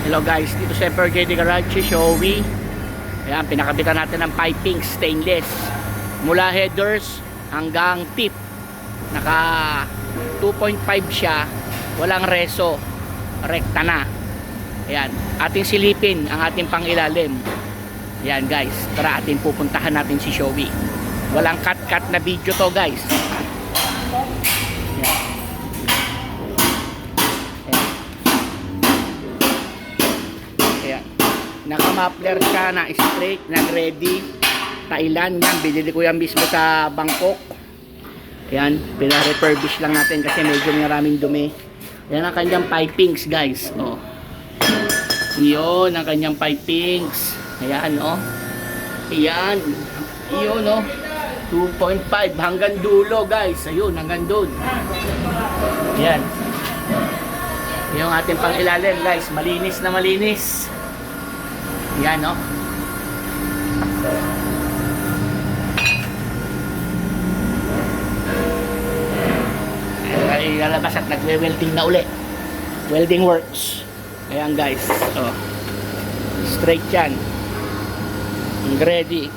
Hello guys, dito sa FRJD Garage, Showy. Ayan, pinakabitan natin ng piping stainless mula headers hanggang tip. Naka 2.5 siya, walang reso, rekta na. Ayan, ating silipin ang ating pangilalim. Ayan guys, tara ating pupuntahan natin si Showy. Walang cut-cut na video to guys. Ayan. Naka-muffler siya na straight, nag-ready. Thailand yan, binili ko yan mismo sa Bangkok. Ayan, pina-refurbish lang natin kasi medyo maraming dumi. Yan ang kanyang pipings guys. Oh. Yun ang kanyang pipings. Ayan oh. Ayan. Yun oh. 2.5 hanggang dulo guys. Ayun, hanggang doon. Ayan. Yung ating pang ilalim guys, malinis na malinis. Yan no. Ay lalabas at nagwe-welding na uli. Welding works. Ayan guys. Oh. Straight yan. Ready.